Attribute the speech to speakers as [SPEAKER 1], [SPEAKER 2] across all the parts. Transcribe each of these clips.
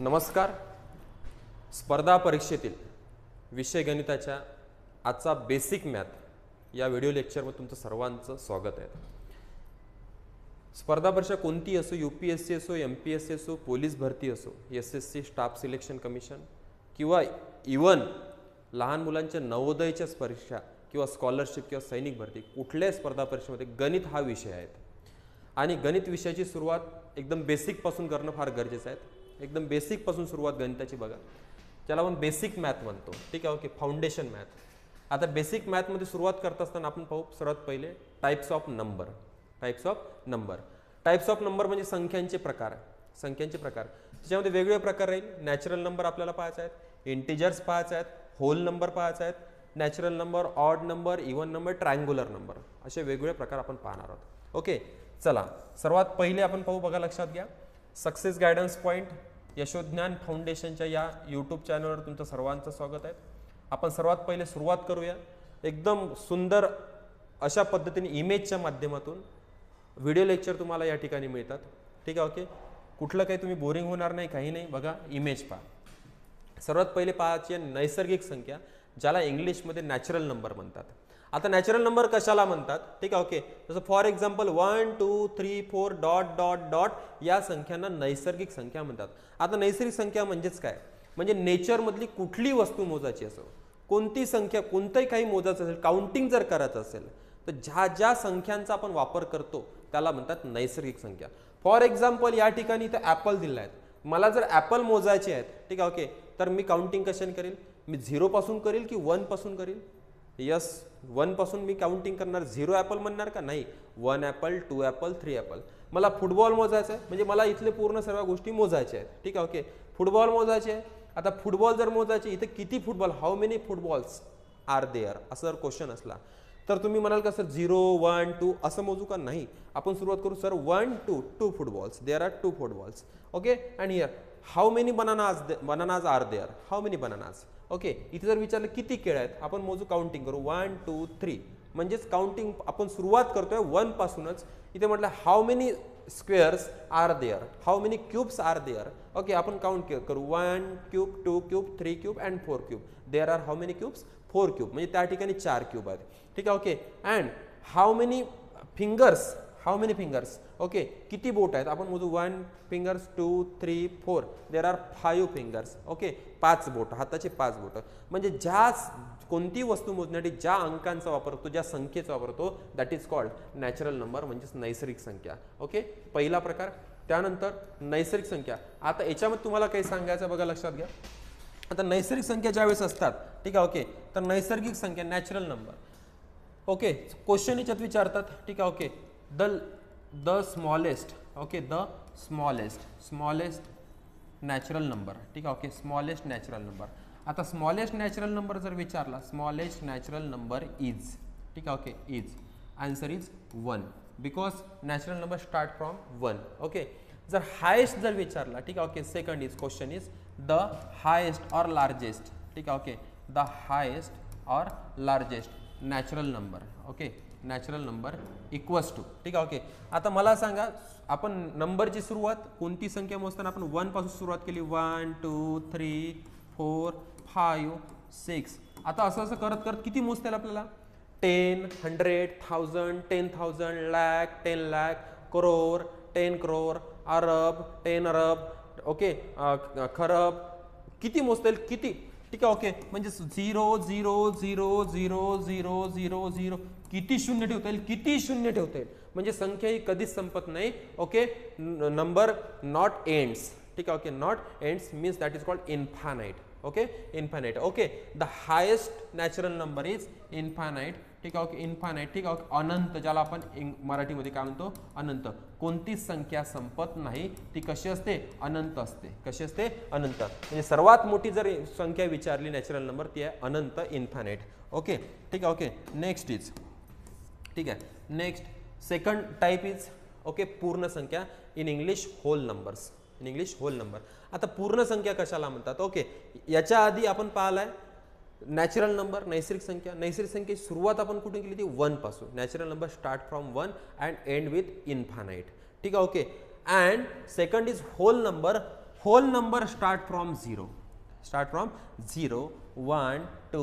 [SPEAKER 1] नमस्कार. स्पर्धा परीक्षेतील विषय गणिताच्या आजचा बेसिक मॅथ या व्हिडिओ लेक्चरमध्ये तुमचं सर्वांचं स्वागत आहे. स्पर्धा परीक्षा कोणती असो, UPSC असो, MPSC असो, पोलीस भरती असो, SSC स्टाफ सिलेक्शन कमिशन किंवा इवन लहान मुलांच्या नवोदयच्या परीक्षा किंवा स्कॉलरशिप किंवा सैनिक भरती, कुठल्याही स्पर्धा परीक्षेमध्ये गणित हा विषय आहे आणि गणित विषयाची सुरुवात एकदम बेसिकपासून करणं फार गरजेचं आहे. एकदम बेसिकपासून सुरुवात गणिताची बघा, ज्याला आपण बेसिक मॅथ म्हणतो. ठीक आहे, ओके. Foundation math. आता बेसिक मॅथमध्ये सुरुवात करत असताना आपण पाहू सर्वात पहिले types of number. Types of number म्हणजे संख्यांचे प्रकार. त्याच्यामध्ये वेगवेगळे प्रकार राहील. नॅचरल नंबर आपल्याला पाहायचे आहेत, इंटिजर्स पाहायचे आहेत, होल नंबर पाहायचे आहेत, natural number, odd number, even number, triangular number, असे वेगवेगळे प्रकार आपण पाहणार आहोत. ओके, चला सर्वात पहिले आपण पाहू. बघा, लक्षात घ्या, सक्सेस गायडन्स पॉईंट यशोज्ञान फाउंडेशनच्या या यूट्यूब चॅनलवर तुमचं सर्वांचं स्वागत आहे. आपण सर्वात पहिले सुरुवात करूया. एकदम सुंदर अशा पद्धतीने इमेजच्या माध्यमातून व्हिडिओ लेक्चर तुम्हाला या ठिकाणी मिळतात. ठीक आहे, ओके. कुठलं काही तुम्ही बोरिंग होणार नाही, काही नाही. बघा, इमेज पहा. सर्वात पहिले पाहायची नैसर्गिक संख्या, ज्याला इंग्लिशमध्ये नॅचरल नंबर म्हणतात. आता नॅचरल नंबर कशाला म्हणतात? ठीक आहे, ओके. जसं for example 1 2 3 4 dot dot dot या संख्यांना नैसर्गिक संख्या म्हणतात. आता नैसर्गिक संख्या म्हणजेच काय? म्हणजे नेचरमधली कुठली वस्तू मोजायची असो, कोणती संख्या, कोणतंही काही मोजायचं असेल, काउंटिंग जर करायचं असेल तर ज्या ज्या संख्यांचा आपण वापर करतो त्याला म्हणतात नैसर्गिक संख्या. फॉर एक्झाम्पल या ठिकाणी इथं ॲपल दिला आहे. मला जर ॲपल मोजायचे आहेत, ठीक आहे, ओके, तर मी काउंटिंग कशाने करेल? मी 0 पासून करेल की 1 पासून करेल? यस, 1 पासून मी काउंटिंग करणार. 0 ॲपल म्हणणार का? नाही. 1 ॲपल, 2 ॲपल, 3 ॲपल. मला फुटबॉल मोजायचा आहे, म्हणजे मला इथले पूर्ण सर्व गोष्टी मोजायच्या आहेत. ठीक आहे, ओके. फुटबॉल मोजायचे आहे. आता फुटबॉल जर मोजायचे, इथे किती football, how many footballs are there, असं जर क्वेश्चन असला तर तुम्ही म्हणाल का सर 0 1 2 असं मोजू का? नाही. आपण सुरुवात करू. Sir 1 2 footballs, there are 2 footballs. Okay. And here how many bananas are there, how many bananas. Okay. इथे जर विचारलं किती केळं आहेत, आपण मोजू, काउंटिंग करू. 1 2 3, म्हणजेच काउंटिंग आपण सुरुवात करतोय 1 पासूनच. इथे म्हटलं how many squares are there, how many cubes are there. Okay, आपण काउंट करू. 1 cube, 2 cube, 3 cube and 4 cube. There are how many cubes? 4 cube. म्हणजे त्या ठिकाणी 4 क्यूब आहेत. ठीक आहे, okay. And how many fingers, how many fingers. Okay, किती बोट आहेत आपण मोजू. 1 fingers, 2 3 4. There are 5 fingers. Okay, 5 बोट, हाताचे 5 बोट. म्हणजे ज्या कोणती वस्तू मोजण्यासाठी ज्या अंकांचा वापर होतो, ज्या संख्येचा वापर होतो, that is called natural number, म्हणजेच नैसर्गिक संख्या. ओके, पहिला प्रकार. त्यानंतर नैसर्गिक संख्या. आता याच्यामध्ये तुम्हाला काही सांगायचं, बघा, लक्षात घ्या. आता नैसर्गिक संख्या ज्यावेळेस असतात, ठीक आहे, ओके, तर नैसर्गिक संख्या नॅचरल नंबर. ओके, क्वेश्चन याच्यात विचारतात. ठीक आहे, okay, the smallest, okay, the smallest natural number. ठीक आहे, ओके, स्मॉलेस्ट नॅचरल नंबर. आता स्मॉलेस्ट नॅचरल नंबर जर विचारला, स्मॉलेस्ट नॅचरल नंबर इज, ठीक आहे, okay, is, answer is 1, because natural number start from 1. Okay. जर हायेस्ट जर विचारला, ठीक आहे, okay, second is question is the highest or largest. ठीक आहे, okay, the highest or largest natural number. Okay, natural number equals to. ठीक आहे, okay. आता मला सांगा, आपण नंबरची सुरुवात कोणती संख्या मोजताना आपण 1 पासून सुरुवात केली. 1 2 3 4 5 6. आता असं असं करत करत किती मोजता येईल आपल्याला? 10 100 1000 10,000 लाख 10 लाख करोड 10 करोड अरब 10 अरब. ओके, खरब. किती मोजता येईल? किती? ठीक आहे, ओके. म्हणजे 0 0 0 0 0 0 0. किती शून्य ठेवता येईल? किती शून्य ठेवता येईल? म्हणजे संख्या ही कधीच संपत नाही. Okay, number not ends. ठीक आहे, okay, not ends means that is called infinite. Okay, infinite. Okay, the highest natural number is infinite. ठीक आहे, ओके, इन्फानाइट. ठीक आहे, ओके, अनंत, ज्याला आपण मराठीमध्ये काय म्हणतो? अनंत. कोणतीच संख्या संपत नाही, ती कशी असते? अनंत असते. कशी असते? अनंत. म्हणजे सर्वात मोठी जर संख्या विचारली नॅचरल नंबर, ती आहे अनंत, इन्फानाइट. ओके, ठीक आहे, ओके. नेक्स्ट इज, ठीक आहे, next second type is, okay, पूर्ण संख्या. In English whole numbers. In English whole number. आता पूर्ण संख्या कशाला म्हणतात? ओके, याच्या आधी आपण पाहिलाय नॅचरल नंबर, नैसर्गिक संख्या. नैसर्गिक संख्येची सुरुवात आपण कुठून केली? ती 1 पासून. Natural number start from 1 and end with infinite. ठीक आहे, okay. And second is whole number. Whole number start from 0, 1 2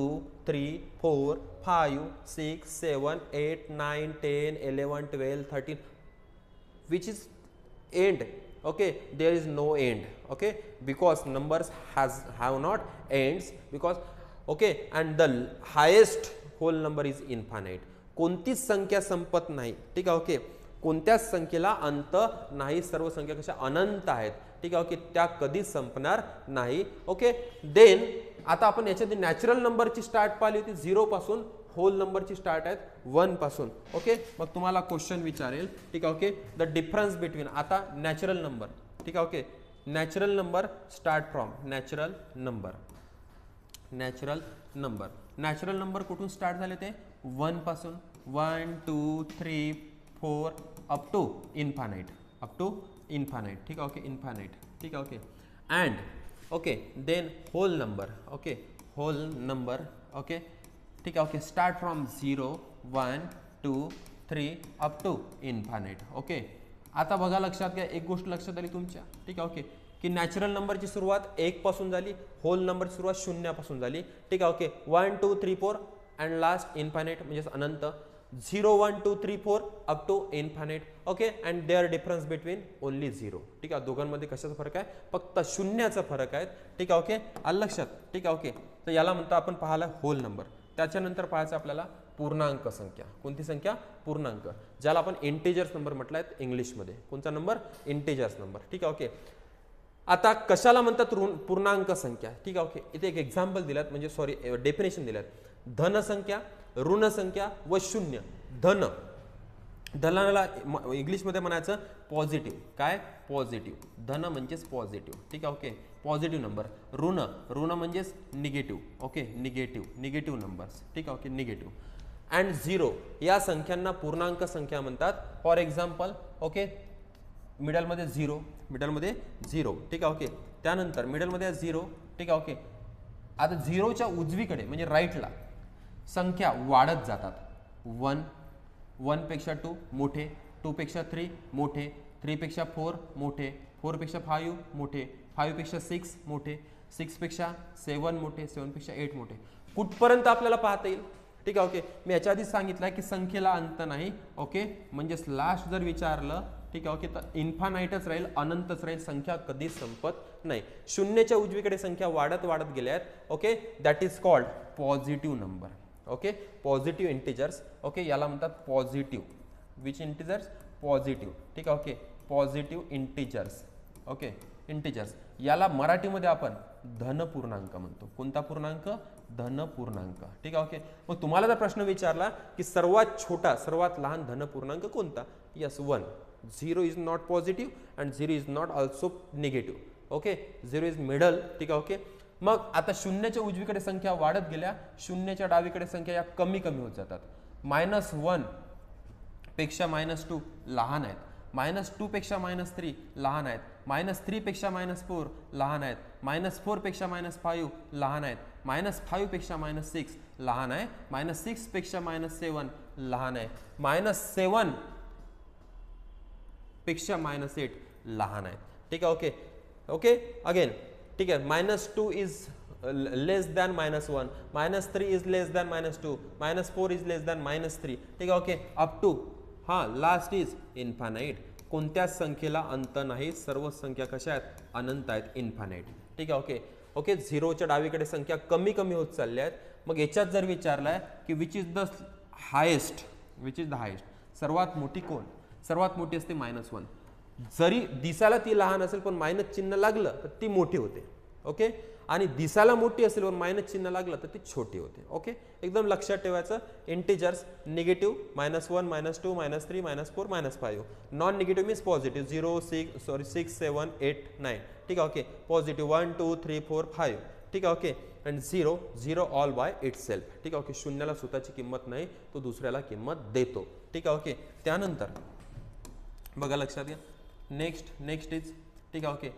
[SPEAKER 1] 3 4 5 6 7 8 9 10 11 12 13, which is end. Okay, there is no end. Okay, because numbers have not ends, because okay, and the highest whole number is infinite. कोणतीच संख्या संपत नाही, ठीक आहे. Okay, कोणत्याच संख्येला अंत नाही, सर्व संख्या कशा अनंत आहेत, ठीक आहे. ओके, त्या कधीच संपणार नाही. ओके, देन आता आपण याच्यात नॅचरल नंबरची स्टार्ट पाहिली होती 0 पासून, होल नंबरची स्टार्ट आहेत 1 पासून. ओके, मग तुम्हाला क्वेश्चन विचारेल, ठीक आहे. ओके, द डिफरन्स बिटवीन, आता नॅचरल नंबर, ठीक आहे. Okay, natural number start from, natural number कुठून स्टार्ट झाले ते 1 पासून, 1 2 3 4 अप टू इन्फानाइट, ठीक आहे. ओके, इन्फानाइट, ठीक आहे. Okay, and okay, then whole number, okay, okay, ठीक आहे. Okay, start from 0 1 2 3 up to infinite. Okay, आता बघा, लक्षात घ्या, एक गोष्ट लक्षात आली तुमच्या, ठीक आहे. ओके, की नॅचरल नंबरची सुरुवात 1 पासून झाली, होल नंबरची सुरुवात 0 पासून झाली, ठीक आहे. ओके, 1 2 3 4 अँड लास्ट इन्फानाइट म्हणजे अनंत, 0 1 2 3 4 up to infinite. Okay, and there difference between only 0, ठीक आहे. दोघांमध्ये कशाचा फरक आहे, फक्त शून्याचा फरक आहे, ठीक आहे. ओके, आलं लक्षात, ठीक आहे. ओके, तर याला म्हणतो आपण पाहायला होल नंबर. त्याच्यानंतर पाहायचं आपल्याला पूर्णांक संख्या. कोणती संख्या, पूर्णांक, ज्याला आपण इंटिजर्स नंबर म्हटलं आहे इंग्लिशमध्ये. कोणता नंबर, इंटिजर्स नंबर, ठीक आहे. ओके, आता कशाला म्हणतात पूर्णांक संख्या, ठीक आहे. ओके, इथे एक एक्झाम्पल दिल्यात, म्हणजे सॉरी डेफिनेशन दिल्यात. धन संख्या, ऋण संख्या व शून्य. धनाला इंग्लिशमध्ये म्हणायचं पॉझिटिव्ह, काय, पॉझिटिव्ह. धन म्हणजेच पॉझिटिव्ह, ठीक आहे. Okay, positive number. ऋण म्हणजेच निगेटिव्ह. ओके, निगेटिव्ह नंबर्स, ठीक आहे. Okay, negative. अँड 0 या संख्यांना पूर्णांक संख्या म्हणतात. फॉर एक्झाम्पल, ओके, मिडलमध्ये 0, ठीक आहे. ओके, त्यानंतर मिडलमध्ये 0, ठीक आहे. ओके, आता 0च्या उजवीकडे म्हणजे राईटला संख्या वाढत जातात. 1 पेक्षा 2 मोठे, 2 पेक्षा 3 मोठे, 3 पेक्षा 4 मोठे, 4 पेक्षा 5 मोठे, 5 पेक्षा 6 मोठे, 6 पेक्षा 7 मोठे, 7 पेक्षा 8 मोठे. कुठपर्यंत आपल्याला पाहता येईल, ठीक आहे. ओके, मी याच्या आधी सांगितलं की संख्येला अंत नाही. ओके, म्हणजेच लास्ट जर विचारलं, ठीक आहे. ओके, तर इन्फानाइटच राहील, अनंतच राहील, संख्या कधी संपत नाही. शून्याच्या उजवीकडे संख्या वाढत गेल्या आहेत. Okay, that is called positive number. Okay, positive integers. Okay, याला म्हणतात पॉझिटिव्ह, विच इंटिजर्स, पॉझिटिव्ह, ठीक आहे. Okay, positive integers. Okay, integers याला मराठीमध्ये आपण धनपूर्णांक म्हणतो. कोणता पूर्णांक, धनपूर्णांक, ठीक आहे. ओके, मग तुम्हाला जर प्रश्न विचारला की सर्वात छोटा, सर्वात लहान धनपूर्णांक कोणता, yes 1. 0 is not positive and 0 is not also negative. Okay, 0 is middle, ठीक आहे. ओके, मग आता शून्याच्या उजवीकडे संख्या वाढत गेल्या, शून्याच्या डावीकडे संख्या या कमी होत जातात. -1 पेक्षा -2 लहान आहेत, -2 पेक्षा -3 लहान आहेत, -3 पेक्षा -4 लहान आहेत, -4 पेक्षा -5 लहान आहेत, -5 पेक्षा -6 लहान आहे, -6 पेक्षा -7 लहान आहे, -7 पेक्षा -8 लहान आहे, ठीक आहे. ओके, ओके, अगेन, ठीक आहे. -2 is less than -1, -3 is less than -2, -4 is less than -3, ठीक आहे. Okay, up to last is infinite. कोणत्याच संख्येला अंत नाही, सर्व संख्या कशा आहेत, अनंत आहेत, इन्फानाइट, ठीक आहे. ओके, ओके, 0च्या डावीकडे संख्या कमी होत चालल्या आहेत. मग याच्यात जर विचारलाय की विच इज द हायेस्ट, सर्वात मोठी कोण, सर्वात मोठी असते -1. जरी दिसायला ती लहान असेल पण मायनस चिन्ह लागलं तर ती मोठी होते. ओके, आणि दिसायला मोठी असेल पण मायनस चिन्ह लागलं तर ती छोटी होते. ओके, एकदम लक्षात ठेवायचं. Integers negative -1 -2 -3 -4 -5. Non negative means positive 6 7 8 9, ठीक आहे. ओके, पॉझिटिव्ह 1 2 3 4 5, ठीक आहे. Okay, and 0 all by itself, ठीक आहे. ओके, शून्याला स्वतःची किंमत नाही, तो दुसऱ्याला किंमत देतो, ठीक आहे. ओके, त्यानंतर बघा, लक्षात घ्या, नेक्स्ट इज, ठीक आहे. ओके,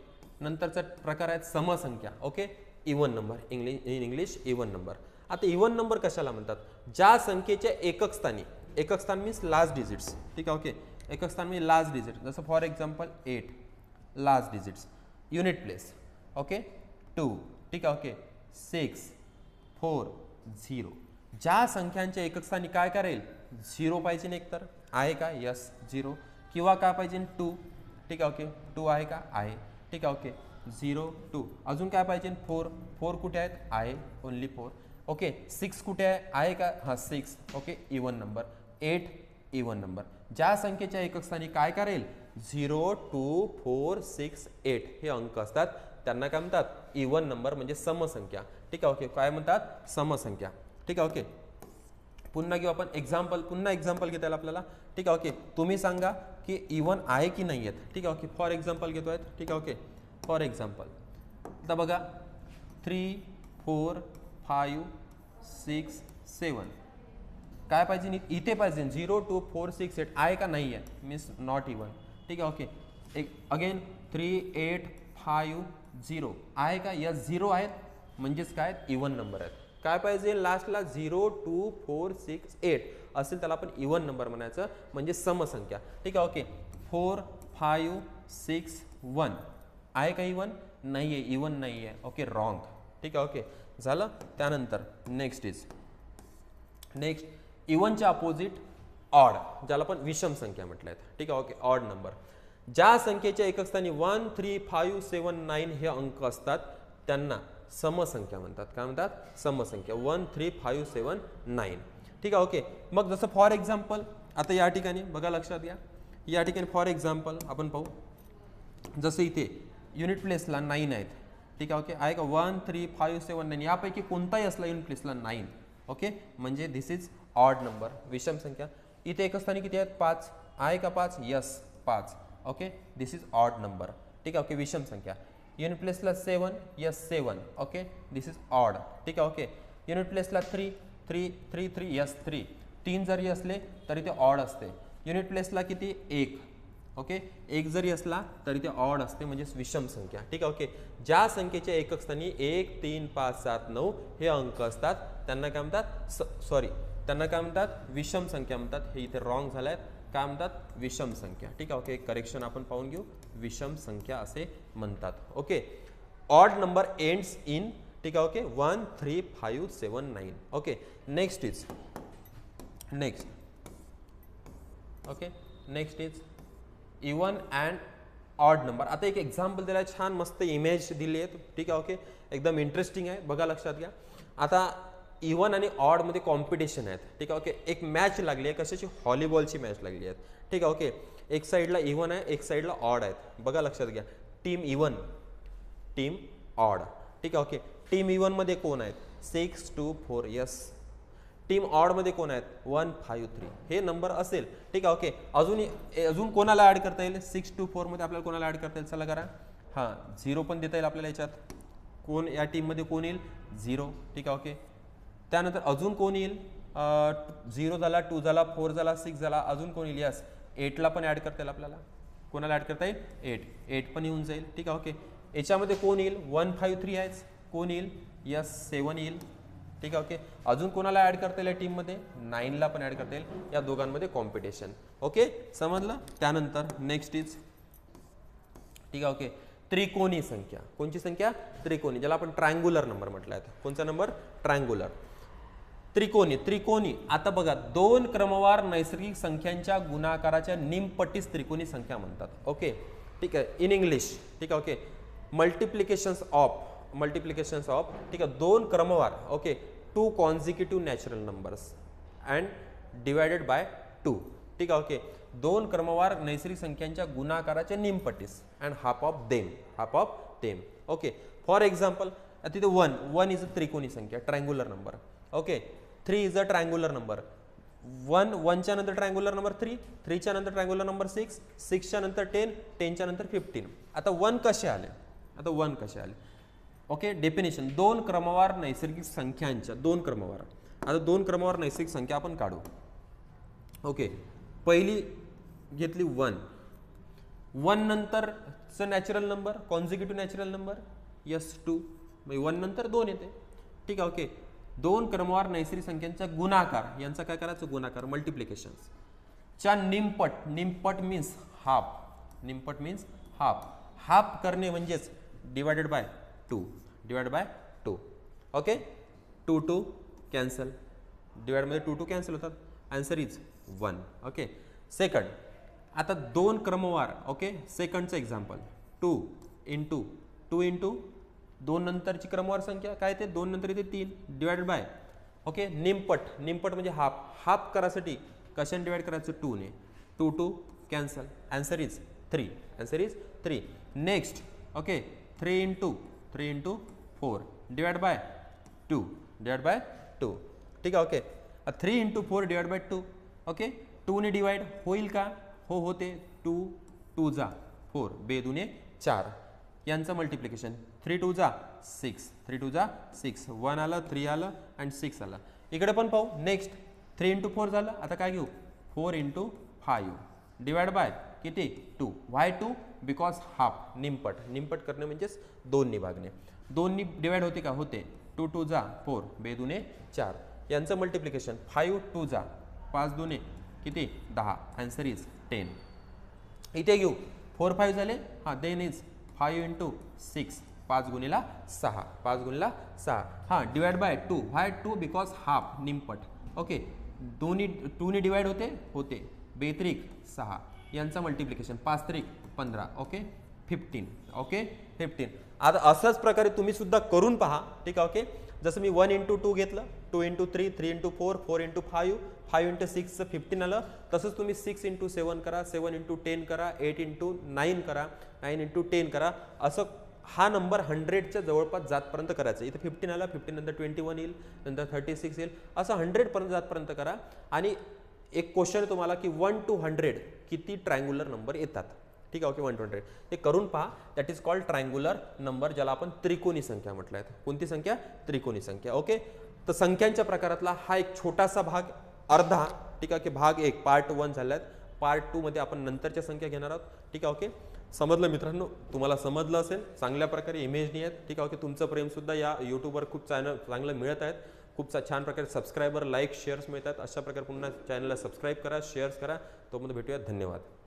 [SPEAKER 1] नंतरचा प्रकार आहे समसंख्या. Okay, even number, in English even number. आता इवन नंबर कशाला म्हणतात, ज्या संख्येच्या एकक स्थान मीन्स लास्ट डिजिट्स, ठीक आहे. ओके, एकक स्थान म्हणजे लास्ट डिजिट, जसं for example 8 last digits. Unit place, okay 2, ठीक आहे, ओके 6 4 0. ज्या संख्यांच्या एकक स्थानी काय करेल 0 पाहिजे एकतर आहे का, यस 0, किंवा काय पाहिजे 2, ठीक आहे, ओके 2 आहे का, आहे, ठीक आहे, ओके 0 2. अजून काय पाहिजे 4, 4 कुठे आहेत, आहे ओनली 4, ओके 6 कुठे आहे का, हां 6, okay even number, 8 even number. ज्या संख्येच्या एकक स्थानी काय करेल 0 2 4 6 8 हे अंक असतात, त्यांना काय म्हणतात इवन नंबर म्हणजे समसंख्या, ठीक आहे, ओके काय म्हणतात समसंख्या, ठीक आहे, ओके. पुन्हा घेऊ आपण एक्झाम्पल, पुन्हा एक्झाम्पल घेता येईल आपल्याला, ठीक आहे, ओके तुम्ही सांगा की इवन आहे की नाही आहेत, ठीक आहे, ओके फॉर एक्झाम्पल घेतो आहेत, ठीक आहे, ओके फॉर एक्झाम्पल आता बघा 3 4 5 6 7 काय पाहिजे इथे पाहिजे 0 2 4 6 8 आहे का नाही आहे, मीन्स नॉट इवन, ठीक आहे, ओके एक अगेन 3 8 5 0 आहे का, या 0 आहेत म्हणजेच काय इवन नंबर आहेत. काय पाहिजे लास्टला 0 2 4 6 8 असेल त्याला आपण इवन नंबर म्हणायचं म्हणजे समसंख्या, ठीक आहे, ओके 4 5 6 1 आहे का इवन, नाही आहे इवन नाही आहे, ओके रॉंग, ठीक आहे, ओके झालं. त्यानंतर नेक्स्ट इज नेक्स्ट इवनच्या अपोजिट ऑड, ज्याला आपण विषम संख्या म्हटलं आहे, ठीक आहे, ओके ऑड नंबर. ज्या संख्येच्या एकक स्थानी 1 3 5 7 9 हे अंक असतात त्यांना समसंख्या म्हणतात, काय म्हणतात समसंख्या 1 3 5 7 9, ठीक आहे, ओके. मग जसं फॉर एक्झाम्पल आता या ठिकाणी बघा लक्षात घ्या, या ठिकाणी फॉर एक्झाम्पल आपण पाहू, जसं इथे युनिट प्लेसला 9 आहेत, ठीक आहे, ओके आहे का 1 3 5 7 9 यापैकी कोणताही असला युनिट प्लेसला 9, ओके म्हणजे दिस इज ऑड नंबर विषम संख्या. इथे एकच स्थानी किती आहेत 5 आहे का 5, yes 5, okay this is odd number, ठीक आहे, ओके विषम संख्या. युनिट प्लेसला 7, yes 7, okay this is odd, ठीक आहे, ओके. युनिट प्लेसला 3 3 3 3 यस 3, 3 जरी असले तरी ते ऑड असते. युनिट प्लेसला किती 1, ओके 1 जरी असला तरी ते ऑड असते म्हणजे विषम संख्या, ठीक आहे, ओके. ज्या संख्येच्या एकक स्थानी 1 3 5 7 9 हे अंक असतात त्यांना काय म्हणतात सॉरी त्यांना काय म्हणतात विषम संख्या म्हणतात. हे इथे रॉंग झालंय, काय म्हणतात विषम संख्या, ठीक आहे, ओके एक करेक्शन आपण पाहून घेऊ, विषम संख्या असे म्हणतात, okay. Odd number ends in, ठीक आहे, okay 1 3 5 7 9, okay. Next is next, okay next is even and odd number. आता एक एक्झाम्पल दिला आहे, छान मस्त इमेज दिली आहे, ठीक आहे, ओके एकदम इंटरेस्टिंग आहे, बघा लक्षात घ्या. आता इवन आणि ऑड मध्ये कॉम्पिटिशन आहेत, ठीक आहे, ओके एक मॅच लागली आहे, कशाची व्हॉलीबॉलची मॅच लागली आहे, ठीक आहे, ओके. एक साईडला इवन आहे, एक साईडला ऑड आहेत, बघा लक्षात घ्या. टीम इवन टीम ऑड, ठीक आहे, ओके. टीम इवन मध्ये कोण आहेत 6 2 4, यस. टीम ऑड मध्ये कोण आहेत 1 5 3 हे नंबर असेल, ठीक आहे, ओके. अजून कोणाला ऍड करता येईल 6 2 4 मध्ये आपल्याला कोणाला ऍड करता येईल, चला करा, हां 0 पण देता येईल आपल्याला याच्यात. कोण या टीम मध्ये कोण येईल 0, ठीक आहे, ओके. त्यानंतर अजून कोण येईल 0 झाला 2 झाला 4 झाला 6 झाला, अजून कोण येईल यस 8 ला पण ऍड करता येईल आपल्याला. कोणाला ऍड करता येईल 8 पण येऊन जाईल, ठीक आहे, ओके. याच्यामध्ये कोण येईल 1 5 3 आहेच, कोण येईल यस 7 येईल, ठीक आहे, ओके. अजून कोणाला ऍड करता येईल टीम मध्ये 9 ला पण ऍड करता येईल, या दोघांमध्ये कॉम्पिटिशन, ओके समजलं. त्यानंतर नेक्स्ट इज, ठीक आहे, ओके त्रिकोणी संख्या. कोणची संख्या त्रिकोणी, ज्याला आपण ट्रायंगुलर नंबर म्हटलं आहे. कोणचा नंबर ट्रायंगुलर. त्रिकोणी त्रिकोणी आता बघा 2 क्रमवार नैसर्गिक संख्यांच्या गुणाकाराच्या निमपट्टीस त्रिकोणी संख्या म्हणतात, ओके ठीक आहे. इन इंग्लिश, ठीक आहे, ओके मल्टिप्लिकेशन्स ऑफ ठीक आहे 2 क्रमवार, okay 2 consecutive natural numbers and divided by 2, ठीक आहे, ओके 2 क्रमवार नैसर्गिक संख्यांच्या गुणाकाराच्या निमपट्टीस and half of them, okay. For example तिथे 1 इज अ त्रिकोणी संख्या, triangular number, okay. 3 is a triangular number, 1 च्या नंतर ट्रायंगुलर नंबर 3 च्या नंतर ट्रायंगुलर नंबर 6 च्या नंतर 10 च्या नंतर 15. आता 1 कसे आले, ओके. डेफिनेशन 2 क्रमवार नैसर्गिक संख्यांच्या 2 क्रमवार, आता 2 क्रमवार नैसर्गिक संख्या आपण काढू, ओके. पहिली घेतली 1 नंतरच natural number, consecutive natural number yes 2, मग 1 नंतर 2 येते, ठीक आहे, ओके. 2 क्रमवार नैसर्गिक संख्यांचा गुणाकार, यांचा काय करायचं गुणाकार मल्टिप्लिकेशन्स च्या निमपट मीन्स हाफ, हाफ करणे म्हणजेच divided by 2 divide by 2 okay 2 2 cancel डिवाइडमध्ये 2 2 कॅन्सल होतात आन्सर इज 1 ओके सेकंड आता दोन क्रमवार ओके सेकंडचं एक्झाम्पल 2 इंटू 2 इंटू 2 नंतरची क्रमवार संख्या काय ते 2 नंतर येते 3 डिवायडेड बाय ओके निमपट म्हणजे हाफ करासाठी कशाने डिवाइड करायचं 2 ने 2 2 cancel answer is 3 next okay 3 into 4 divide by 2 ठीक आहे okay 3 into 4 divide by 2 okay 2 ने डिवाइड होईल का हो होते 2 2 जा 4 2 2 4 यांचं मल्टिप्लिकेशन 3 2 जा 6 1 आलं 3 आलं अँड 6 आलं इकडे पण पाहू नेक्स्ट 3 इंटू 4 झालं आता काय घेऊ 4 इंटू 5 डिवाइड बाय किती 2 वाय 2 बिकॉज हाफ निमपट करणे म्हणजेच 2 ने भागणे 2 ने डिवाइड होते का होते 2 2 जा 4 2 2 4 यांचं मल्टिप्लिकेशन 5 2 जा 5 2 किती 10 आन्सर इज 10 इथे घेऊ 4 5 झाले हां देन इज 5 इंटू 6 5 गुणिला 6 हां divide by 2 why 2 because half निमपट ओके 2 ने डिवाइड होते 2 3 6 यांचं मल्टिप्लिकेशन 5 3 15 ओके 15 आता अशाच प्रकारे तुम्ही सुद्धा करून पहा ठीक आहे ओके जसं मी 1 इंटू 2 घेतलं 2 इंटू 3 3 इंटू 4 4 इंटू 5 इंटू 6 15 आलं तसंच तुम्ही 6 इंटू 7 करा 7 इंटू 10 करा 8 इंटू 9 करा 9 इंटू 10 करा असं हा नंबर 100च्या जवळपास जातपर्यंत करायचं इथे 15 आला 15 नंतर 21 येईल नंतर 36 येईल असं 100 पर्यंत जातपर्यंत करा आणि एक क्वेश्चन आहे तुम्हाला की 1 to 100 किती ट्रायंग्युलर नंबर येतात ठीक आहे ओके 1 to 100 हे करून पहा that is called triangular number ज्याला आपण त्रिकोणी संख्या म्हटलं आहे कोणती संख्या त्रिकोणी संख्या ओके तर संख्यांच्या प्रकारातला हा एक छोटासा भाग अर्धा ठीक आहे की भाग 1 पार्ट 1 झाल्यात पार्ट 2 मध्ये आपण नंतरच्या संख्या घेणार आहोत ठीक आहे ओके समजलं मित्रांनो तुम्हाला समजलं असेल चांगल्या प्रकारे इमेजनी आहेत ठीक आहे ओके तुमचं प्रेम सुद्धा या यूट्यूबवर खूप चांगलं मिळत आहेत खूप छान प्रकारे सबस्क्रायबर लाईक शेअर्स मिळतात अशा प्रकारे पुन्हा चॅनलला सबस्क्राईब करा शेअर्स करा तोपर्यंत भेटूया धन्यवाद